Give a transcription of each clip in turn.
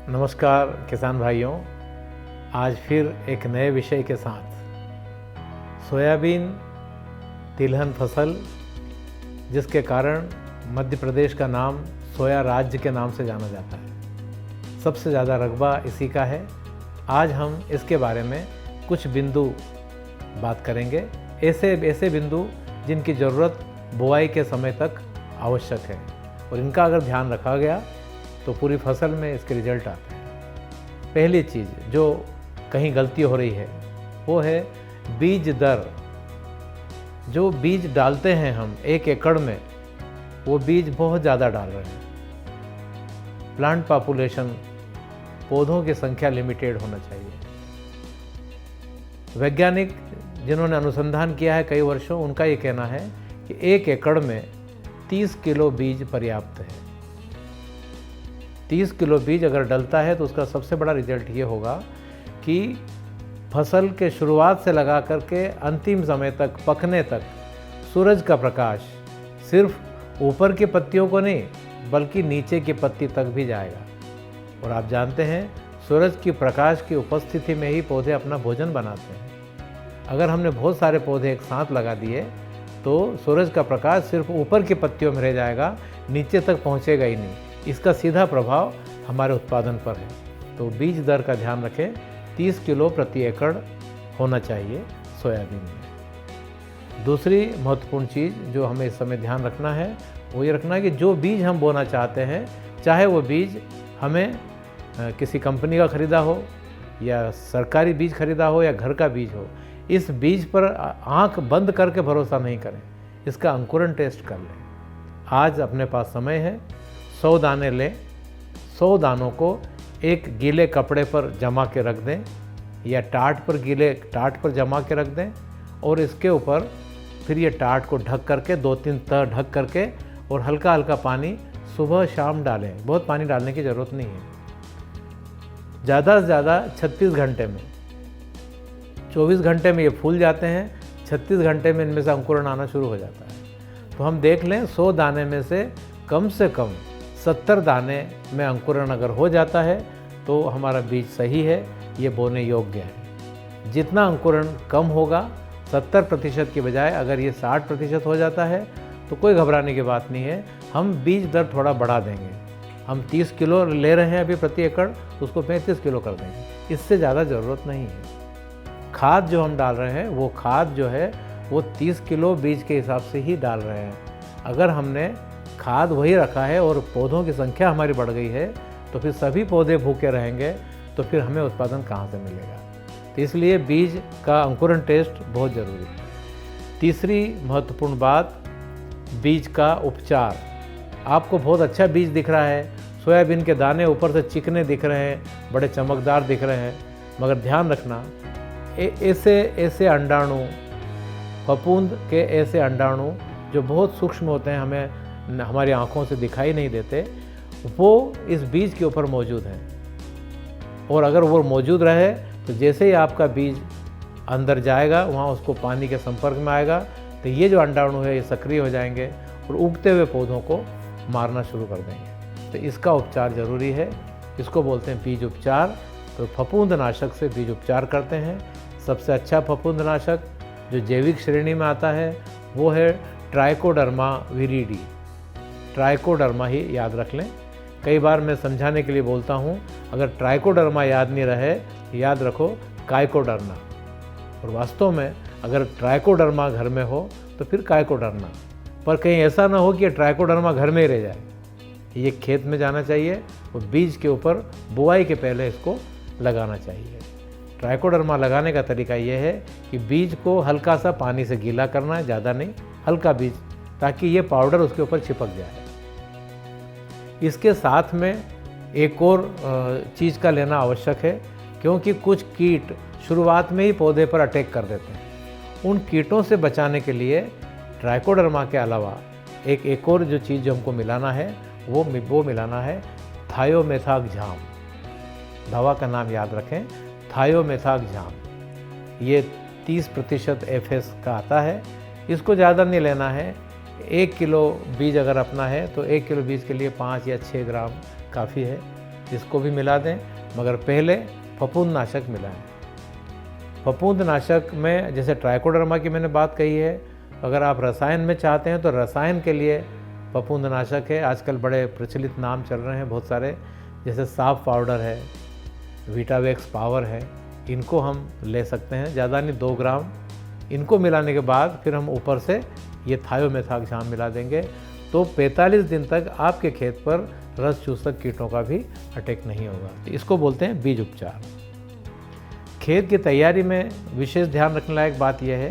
नमस्कार किसान भाइयों, आज फिर एक नए विषय के साथ सोयाबीन तिलहन फसल, जिसके कारण मध्य प्रदेश का नाम सोया राज्य के नाम से जाना जाता है। सबसे ज़्यादा रकबा इसी का है। आज हम इसके बारे में कुछ बिंदु बात करेंगे, ऐसे बिंदु जिनकी ज़रूरत बुआई के समय तक आवश्यक है और इनका अगर ध्यान रखा गया तो पूरी फसल में इसके रिजल्ट आते हैं। पहली चीज़ जो कहीं गलती हो रही है वो है बीज दर। जो बीज डालते हैं हम 1 एकड़ में, वो बीज बहुत ज़्यादा डाल रहे हैं। प्लांट पॉपुलेशन, पौधों की संख्या लिमिटेड होना चाहिए। वैज्ञानिक जिन्होंने अनुसंधान किया है कई वर्षों, उनका ये कहना है कि 1 एकड़ में 30 किलो बीज पर्याप्त है। 30 किलो बीज अगर डलता है तो उसका सबसे बड़ा रिजल्ट ये होगा कि फसल के शुरुआत से लगा करके अंतिम समय तक, पकने तक, सूरज का प्रकाश सिर्फ ऊपर की पत्तियों को नहीं बल्कि नीचे की पत्ती तक भी जाएगा। और आप जानते हैं सूरज की प्रकाश की उपस्थिति में ही पौधे अपना भोजन बनाते हैं। अगर हमने बहुत सारे पौधे एक साथ लगा दिए तो सूरज का प्रकाश सिर्फ ऊपर की पत्तियों में रह जाएगा, नीचे तक पहुंचेगा ही नहीं। इसका सीधा प्रभाव हमारे उत्पादन पर है। तो बीज दर का ध्यान रखें, 30 किलो प्रति एकड़ होना चाहिए सोयाबीन में। दूसरी महत्वपूर्ण चीज़ जो हमें इस समय ध्यान रखना है वो ये रखना है कि जो बीज हम बोना चाहते हैं, चाहे वो बीज हमें किसी कंपनी का ख़रीदा हो या सरकारी बीज खरीदा हो या घर का बीज हो, इस बीज पर आंख बंद करके भरोसा नहीं करें। इसका अंकुरण टेस्ट कर लें। आज अपने पास समय है, 100 दाने लें, 100 दानों को एक गीले कपड़े पर जमा के रख दें या गीले टाट पर जमा के रख दें और इसके ऊपर फिर ये टाट को ढक करके 2-3 तह ढक करके और हल्का हल्का पानी सुबह शाम डालें। बहुत पानी डालने की ज़रूरत नहीं है। ज़्यादा से ज़्यादा 36 घंटे में, 24 घंटे में ये फूल जाते हैं, 36 घंटे में इनमें से अंकुरण आना शुरू हो जाता है। तो हम देख लें 100 दाने में से कम 70 दाने में अंकुरण अगर हो जाता है तो हमारा बीज सही है, ये बोने योग्य है। जितना अंकुरण कम होगा, 70% की बजाय अगर ये 60% हो जाता है तो कोई घबराने की बात नहीं है। हम बीज दर थोड़ा बढ़ा देंगे। हम 30 किलो ले रहे हैं अभी प्रति एकड़, उसको 35 किलो कर देंगे। इससे ज़्यादा ज़रूरत नहीं है। खाद जो हम डाल रहे हैं वो खाद जो है वो 30 किलो बीज के हिसाब से ही डाल रहे हैं। अगर हमने खाद वही रखा है और पौधों की संख्या हमारी बढ़ गई है तो फिर सभी पौधे भूखे रहेंगे, तो फिर हमें उत्पादन कहाँ से मिलेगा। तो इसलिए बीज का अंकुरण टेस्ट बहुत ज़रूरी है। तीसरी महत्वपूर्ण बात, बीज का उपचार। आपको बहुत अच्छा बीज दिख रहा है, सोयाबीन के दाने ऊपर से चिकने दिख रहे हैं, बड़े चमकदार दिख रहे हैं, मगर ध्यान रखना ऐसे अंडाणु, फफूंद के ऐसे अंडाणु जो बहुत सूक्ष्म होते हैं, हमें हमारी आँखों से दिखाई नहीं देते, वो इस बीज के ऊपर मौजूद हैं। और अगर वो मौजूद रहे तो जैसे ही आपका बीज अंदर जाएगा, वहाँ उसको पानी के संपर्क में आएगा तो ये जो अंडाणु है ये सक्रिय हो जाएंगे और उगते हुए पौधों को मारना शुरू कर देंगे। तो इसका उपचार ज़रूरी है। इसको बोलते हैं बीज उपचार। तो फफूंदनाशक से बीज उपचार करते हैं। सबसे अच्छा फफूंदनाशक जो जैविक श्रेणी में आता है वो है ट्राइकोडर्मा विरिडी। ट्राइकोडर्मा ही याद रख लें। कई बार मैं समझाने के लिए बोलता हूँ, अगर ट्राइकोडर्मा याद नहीं रहे, याद रखो काइकोडर्मा। और वास्तव में अगर ट्राइकोडर्मा घर में हो तो फिर काइकोडर्मा। पर कहीं ऐसा ना हो कि ट्राइकोडर्मा घर में ही रह जाए। ये खेत में जाना चाहिए और बीज के ऊपर बुआई के पहले इसको लगाना चाहिए। ट्राइकोडर्मा लगाने का तरीका ये है कि बीज को हल्का सा पानी से गीला करना है, ज़्यादा नहीं, हल्का बीज, ताकि ये पाउडर उसके ऊपर चिपक जाए। इसके साथ में एक और चीज़ का लेना आवश्यक है, क्योंकि कुछ कीट शुरुआत में ही पौधे पर अटैक कर देते हैं। उन कीटों से बचाने के लिए ट्राइकोडर्मा के अलावा एक और जो चीज़ जो हमको मिलाना है वो मिलाना है थायोमेथाक्झाम। दवा का नाम याद रखें, थायोमेथाक्झाम। ये 30% FS का आता है। इसको ज़्यादा नहीं लेना है। 1 किलो बीज अगर अपना है तो 1 किलो बीज के लिए 5 या 6 ग्राम काफ़ी है। इसको भी मिला दें, मगर पहले फफूंदनाशक मिलाएं। फफूंदनाशक में जैसे ट्राइकोडर्मा की मैंने बात कही है, अगर आप रसायन में चाहते हैं तो रसायन के लिए फफूंदनाशक है। आजकल बड़े प्रचलित नाम चल रहे हैं बहुत सारे, जैसे साफ पाउडर है, वीटावेक्स पावर है, इनको हम ले सकते हैं, ज़्यादा नहीं 2 ग्राम। इनको मिलाने के बाद फिर हम ऊपर से ये थायोमेथाक्साम मिला देंगे, तो 45 दिन तक आपके खेत पर रस चूसक कीटों का भी अटैक नहीं होगा। इसको बोलते हैं बीज उपचार। खेत की तैयारी में विशेष ध्यान रखने लायक बात यह है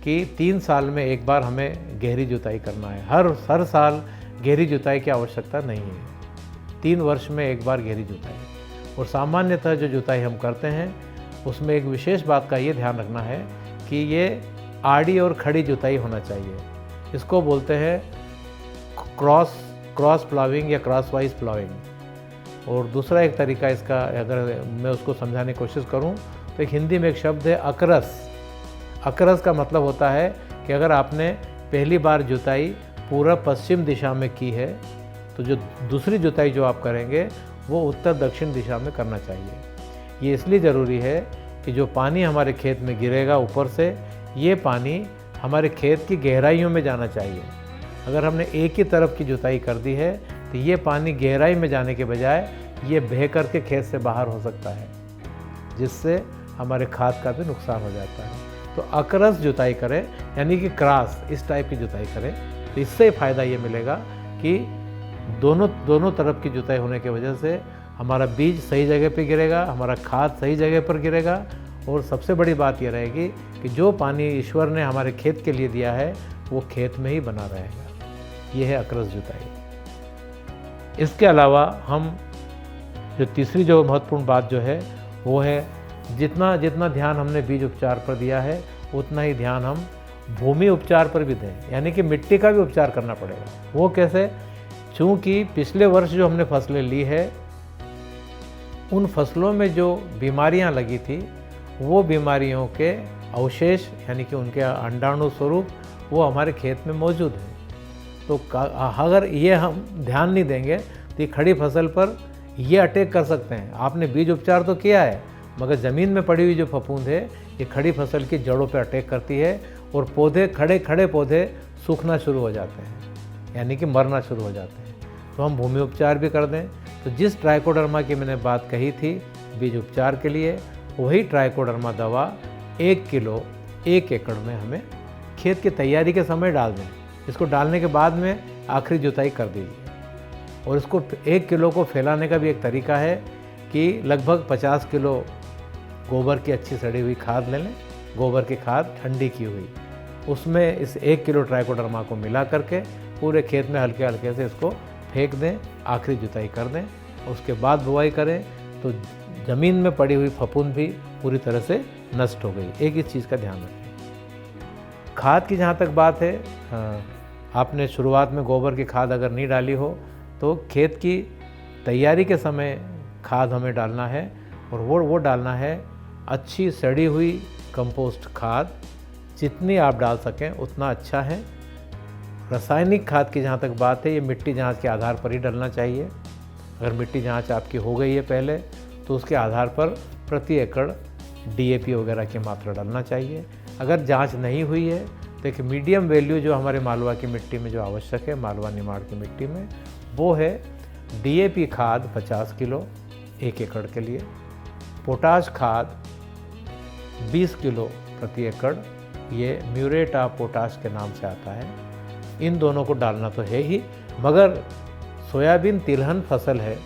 कि 3 साल में एक बार हमें गहरी जुताई करना है। हर साल गहरी जुताई की आवश्यकता नहीं है, 3 वर्ष में एक बार गहरी जुताई। और सामान्यतः जो जुताई हम करते हैं उसमें एक विशेष बात का ये ध्यान रखना है कि ये आड़ी और खड़ी जुताई होना चाहिए। इसको बोलते हैं क्रॉस प्लाविंग या क्रॉस वाइज प्लाविंग। और दूसरा एक तरीका इसका, अगर मैं उसको समझाने की कोशिश करूं, तो एक हिंदी में एक शब्द है अकरस। अकरस का मतलब होता है कि अगर आपने पहली बार जुताई पूर्व पश्चिम दिशा में की है, तो जो दूसरी जुताई जो आप करेंगे वो उत्तर दक्षिण दिशा में करना चाहिए। ये इसलिए ज़रूरी है कि जो पानी हमारे खेत में गिरेगा ऊपर से, ये पानी हमारे खेत की गहराइयों में जाना चाहिए। अगर हमने एक ही तरफ की जुताई कर दी है तो ये पानी गहराई में जाने के बजाय ये बह करके खेत से बाहर हो सकता है, जिससे हमारे खाद का भी नुकसान हो जाता है। तो अकरस जुताई करें, यानी कि क्रॉस इस टाइप की जुताई करें, तो इससे फ़ायदा ये मिलेगा कि दोनों तरफ की जुताई होने की वजह से हमारा बीज सही जगह पे गिरेगा, हमारा खाद सही जगह पर गिरेगा, और सबसे बड़ी बात यह रहेगी कि जो पानी ईश्वर ने हमारे खेत के लिए दिया है वो खेत में ही बना रहेगा। ये है अकरस जुताई। इसके अलावा हम जो तीसरी जो महत्वपूर्ण बात जो है वो है, जितना ध्यान हमने बीज उपचार पर दिया है उतना ही ध्यान हम भूमि उपचार पर भी दें, यानी कि मिट्टी का भी उपचार करना पड़ेगा। वो कैसे? चूँकि पिछले वर्ष जो हमने फसलें ली है, उन फसलों में जो बीमारियां लगी थी वो बीमारियों के अवशेष, यानी कि उनके अंडाणु स्वरूप वो हमारे खेत में मौजूद हैं। तो अगर ये हम ध्यान नहीं देंगे तो ये खड़ी फसल पर ये अटैक कर सकते हैं। आपने बीज उपचार तो किया है, मगर ज़मीन में पड़ी हुई जो फफूंद है ये खड़ी फसल की जड़ों पर अटैक करती है, और पौधे खड़े पौधे सूखना शुरू हो जाते हैं, यानी कि मरना शुरू हो जाते हैं। तो हम भूमि उपचार भी कर दें। तो जिस ट्राइकोडर्मा की मैंने बात कही थी बीज उपचार के लिए, वही ट्राइकोडर्मा दवा 1 किलो 1 एकड़ में हमें खेत की तैयारी के समय डाल दें। इसको डालने के बाद में आखिरी जुताई कर दीजिए। और इसको 1 किलो को फैलाने का भी एक तरीका है कि लगभग 50 किलो गोबर की अच्छी सड़ी हुई खाद ले लें, गोबर की खाद ठंडी की हुई, उसमें इस 1 किलो ट्राइकोडर्मा को मिला करके पूरे खेत में हल्के हल्के से इसको फेंक दें, आखिरी जुताई कर दें। उसके बाद बुआई करें तो ज़मीन में पड़ी हुई फफूंद भी पूरी तरह से नष्ट हो गई। एक इस चीज़ का ध्यान रखें। खाद की जहाँ तक बात है, आपने शुरुआत में गोबर की खाद अगर नहीं डाली हो तो खेत की तैयारी के समय खाद हमें डालना है, और वो डालना है अच्छी सड़ी हुई कंपोस्ट खाद। जितनी आप डाल सकें उतना अच्छा है। रासायनिक खाद की जहाँ तक बात है, ये मिट्टी जांच के आधार पर ही डलना चाहिए। अगर मिट्टी जांच आपकी हो गई है पहले, तो उसके आधार पर प्रति एकड़ DAP वगैरह की मात्रा डालना चाहिए। अगर जांच नहीं हुई है तो एक मीडियम वैल्यू जो हमारे मालवा की मिट्टी में जो आवश्यक है, मालवा निमाड़ की मिट्टी में, वो है DAP खाद 50 किलो 1 एकड़ के लिए, पोटाश खाद 20 किलो प्रति एकड़, ये म्यूरेट ऑफ पोटाश के नाम से आता है। इन दोनों को डालना तो है ही, मगर सोयाबीन तिलहन फसल है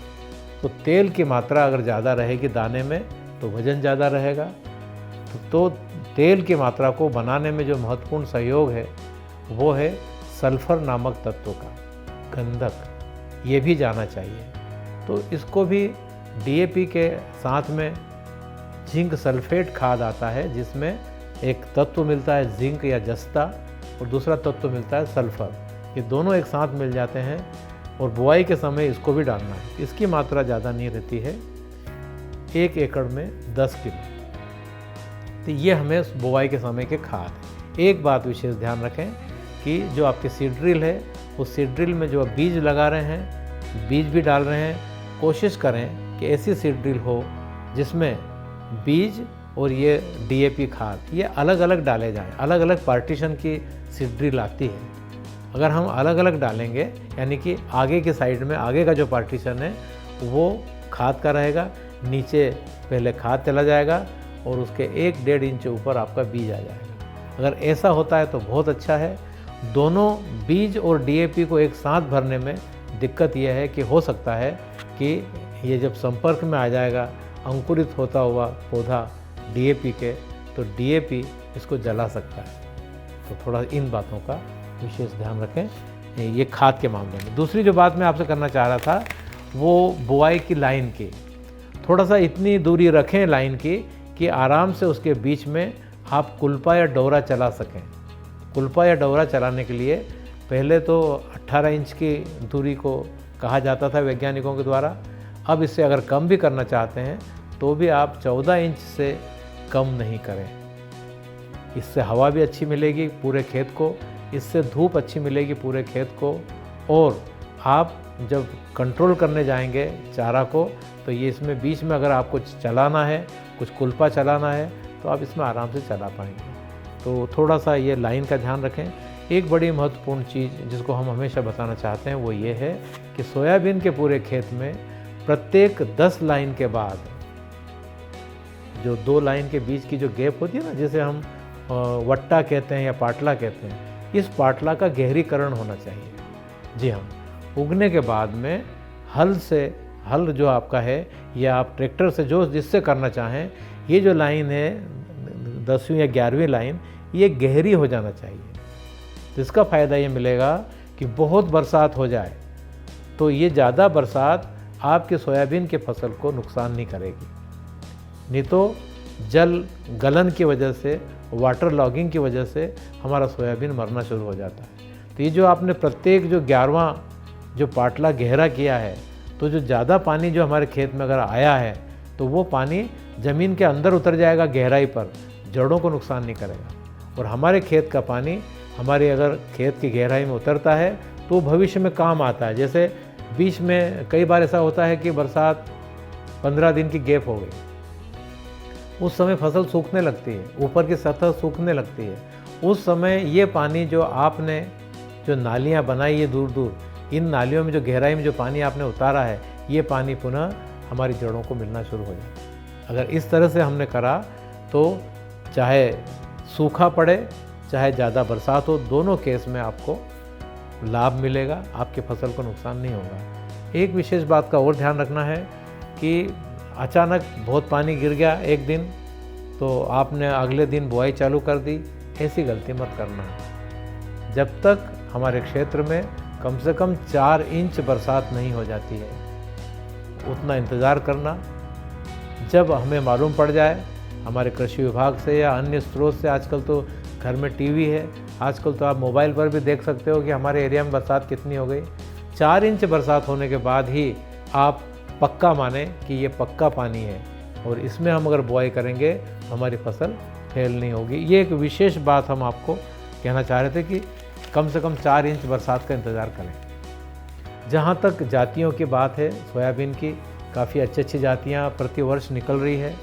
तो तेल की मात्रा अगर ज़्यादा रहेगी दाने में तो वज़न ज़्यादा रहेगा। तो तेल की मात्रा को बनाने में जो महत्वपूर्ण सहयोग है वो है सल्फर नामक तत्व का, गंधक, ये भी जाना चाहिए। तो इसको भी DAP के साथ में जिंक सल्फेट खाद आता है, जिसमें एक तत्व मिलता है जिंक या जस्ता, और दूसरा तत्व मिलता है सल्फर। ये दोनों एक साथ मिल जाते हैं, और बुआई के समय इसको भी डालना है। इसकी मात्रा ज़्यादा नहीं रहती है, 1 एकड़ में 10 किलो। तो ये हमें बुआई के समय के खाद है। एक बात विशेष ध्यान रखें कि जो आपकी सीड ड्रिल है, उस सीड ड्रिल में जो बीज लगा रहे हैं, बीज भी डाल रहे हैं, कोशिश करें कि ऐसी सीड ड्रिल हो जिसमें बीज और ये डीएपी खाद ये अलग अलग डाले जाएं। अलग अलग पार्टीशन की सीड ड्रिल आती है। अगर हम अलग अलग डालेंगे यानी कि आगे की साइड में आगे का जो पार्टीशन है वो खाद का रहेगा, नीचे पहले खाद चला जाएगा और उसके 1-1.5 इंच ऊपर आपका बीज आ जाएगा। अगर ऐसा होता है तो बहुत अच्छा है। दोनों बीज और डीएपी को एक साथ भरने में दिक्कत यह है कि हो सकता है कि ये जब संपर्क में आ जाएगा अंकुरित होता हुआ पौधा डीएपी के, तो डीएपी इसको जला सकता है। तो थोड़ा इन बातों का विशेष ध्यान रखें ये खाद के मामले में। दूसरी जो बात मैं आपसे करना चाह रहा था वो बुआई की लाइन की। थोड़ा सा इतनी दूरी रखें लाइन की कि आराम से उसके बीच में आप कुल्पा या डोरा चला सकें। कुल्पा या डोरा चलाने के लिए पहले तो 18 इंच की दूरी को कहा जाता था वैज्ञानिकों के द्वारा। अब इससे अगर कम भी करना चाहते हैं तो भी आप 14 इंच से कम नहीं करें। इससे हवा भी अच्छी मिलेगी पूरे खेत को, इससे धूप अच्छी मिलेगी पूरे खेत को, और आप जब कंट्रोल करने जाएंगे चारा को तो ये इसमें बीच में अगर आपको चलाना है, कुछ कुल्पा चलाना है, तो आप इसमें आराम से चला पाएंगे। तो थोड़ा सा ये लाइन का ध्यान रखें। एक बड़ी महत्वपूर्ण चीज़ जिसको हम हमेशा बताना चाहते हैं वो ये है कि सोयाबीन के पूरे खेत में प्रत्येक 10 लाइन के बाद जो 2 लाइन के बीच की जो गैप होती है ना, जिसे हम वट्टा कहते हैं या पाटला कहते हैं, इस पाटला का गहरीकरण होना चाहिए। जी हाँ, उगने के बाद में हल जो आपका है या आप ट्रैक्टर से जो जिससे करना चाहें, ये जो लाइन है 10वीं या 11वीं लाइन ये गहरी हो जाना चाहिए। तो इसका फ़ायदा ये मिलेगा कि बहुत बरसात हो जाए तो ये ज़्यादा बरसात आपके सोयाबीन के फसल को नुकसान नहीं करेगी। नहीं तो जल गलन की वजह से, वाटर लॉगिंग की वजह से हमारा सोयाबीन मरना शुरू हो जाता है। तो ये जो आपने प्रत्येक जो 11वां जो पाटला गहरा किया है, तो जो ज़्यादा पानी जो हमारे खेत में अगर आया है तो वो पानी ज़मीन के अंदर उतर जाएगा गहराई पर, जड़ों को नुकसान नहीं करेगा। और हमारे खेत का पानी हमारे अगर खेत की गहराई में उतरता है तो भविष्य में काम आता है। जैसे बीच में कई बार ऐसा होता है कि बरसात 15 दिन की गैप हो गई, उस समय फसल सूखने लगती है, ऊपर की सतह सूखने लगती है। उस समय ये पानी जो आपने जो नालियाँ बनाई है दूर दूर, इन नालियों में जो गहराई में जो पानी आपने उतारा है, ये पानी पुनः हमारी जड़ों को मिलना शुरू हो जाए। अगर इस तरह से हमने करा तो चाहे सूखा पड़े चाहे ज़्यादा बरसात हो, दोनों केस में आपको लाभ मिलेगा, आपके फसल को नुकसान नहीं होगा। एक विशेष बात का और ध्यान रखना है कि अचानक बहुत पानी गिर गया एक दिन तो आपने अगले दिन बुआई चालू कर दी, ऐसी गलती मत करना। जब तक हमारे क्षेत्र में कम से कम 4 इंच बरसात नहीं हो जाती है उतना इंतज़ार करना। जब हमें मालूम पड़ जाए हमारे कृषि विभाग से या अन्य स्रोत से, आजकल तो घर में टीवी है, आजकल तो आप मोबाइल पर भी देख सकते हो कि हमारे एरिया में बरसात कितनी हो गई। 4 इंच बरसात होने के बाद ही आप पक्का माने कि ये पक्का पानी है और इसमें हम अगर बुआई करेंगे हमारी फसल फेल नहीं होगी। ये एक विशेष बात हम आपको कहना चाह रहे थे कि कम से कम 4 इंच बरसात का इंतज़ार करें। जहाँ तक जातियों की बात है, सोयाबीन की काफ़ी अच्छी जातियाँ प्रति वर्ष निकल रही है,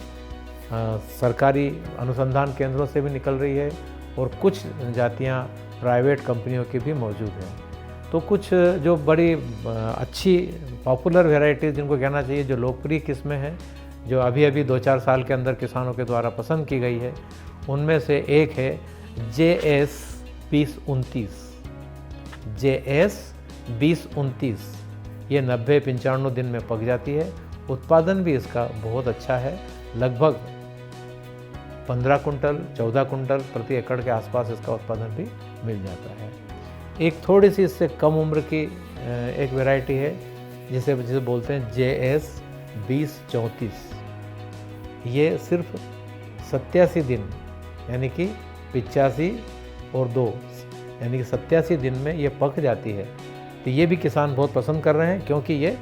सरकारी अनुसंधान केंद्रों से भी निकल रही है और कुछ जातियाँ प्राइवेट कंपनियों की भी मौजूद हैं। तो कुछ जो बड़ी अच्छी पॉपुलर वैरायटीज़ जिनको कहना चाहिए, जो लोकप्रिय किस्में हैं, जो अभी अभी 2-4 साल के अंदर किसानों के द्वारा पसंद की गई है, उनमें से एक है JS 2029। JS 2029 ये 90-95 दिन में पक जाती है। उत्पादन भी इसका बहुत अच्छा है, लगभग 15 कुंटल 14 कुंटल प्रति एकड़ के आसपास इसका उत्पादन भी मिल जाता है। एक थोड़ी सी इससे कम उम्र की एक वैरायटी है जिसे बोलते हैं JS 2034। ये सिर्फ 87 दिन यानी कि 85 और 2 यानी कि 87 दिन में ये पक जाती है। तो ये भी किसान बहुत पसंद कर रहे हैं क्योंकि ये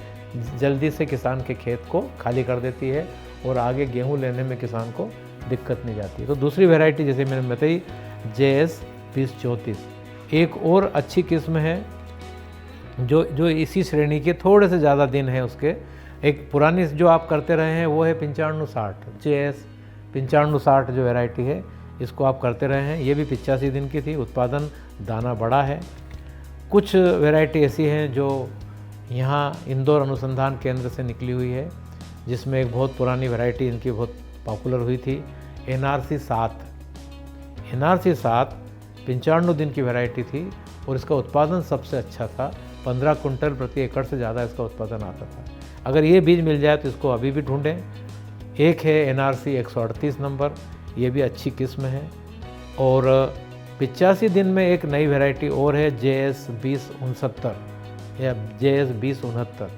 जल्दी से किसान के खेत को खाली कर देती है और आगे गेहूं लेने में किसान को दिक्कत नहीं जाती है। तो दूसरी वैरायटी जैसे मैंने बताई JS 2034 एक और अच्छी किस्म है जो इसी श्रेणी के थोड़े से ज़्यादा दिन है उसके, एक पुरानी जो आप करते रहे हैं वो है 9560 JS 9560 जो वैरायटी है, इसको आप करते रहे हैं। ये भी 85 दिन की थी, उत्पादन दाना बड़ा है। कुछ वैरायटी ऐसी हैं जो यहाँ इंदौर अनुसंधान केंद्र से निकली हुई है, जिसमें एक बहुत पुरानी वैरायटी इनकी बहुत पॉपुलर हुई थी, NRC 7। NRC 7 95 दिन की वैरायटी थी और इसका उत्पादन सबसे अच्छा था। 15 कुंटल प्रति एकड़ से ज़्यादा इसका उत्पादन आता था। अगर ये बीज मिल जाए तो इसको अभी भी ढूंढें। एक है NRC 138 नंबर, ये भी अच्छी किस्म है। और 85 दिन में एक नई वैरायटी और है JS 2069 या JS 2069।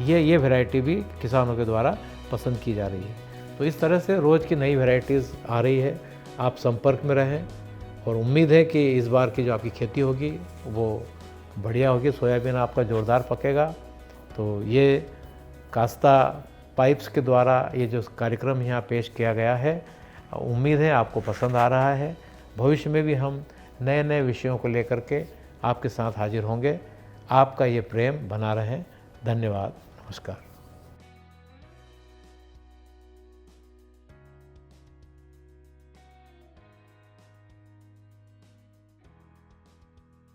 ये वैरायटी भी किसानों के द्वारा पसंद की जा रही है। तो इस तरह से रोज़ की नई वैरायटीज़ आ रही है, आप संपर्क में रहें और उम्मीद है कि इस बार की जो आपकी खेती होगी वो बढ़िया होगी, सोयाबीन आपका ज़ोरदार पकेगा। तो ये कास्ता पाइप्स के द्वारा ये जो कार्यक्रम यहाँ पेश किया गया है, उम्मीद है आपको पसंद आ रहा है। भविष्य में भी हम नए नए विषयों को लेकर के आपके साथ हाजिर होंगे। आपका ये प्रेम बना रहे। धन्यवाद, नमस्कार।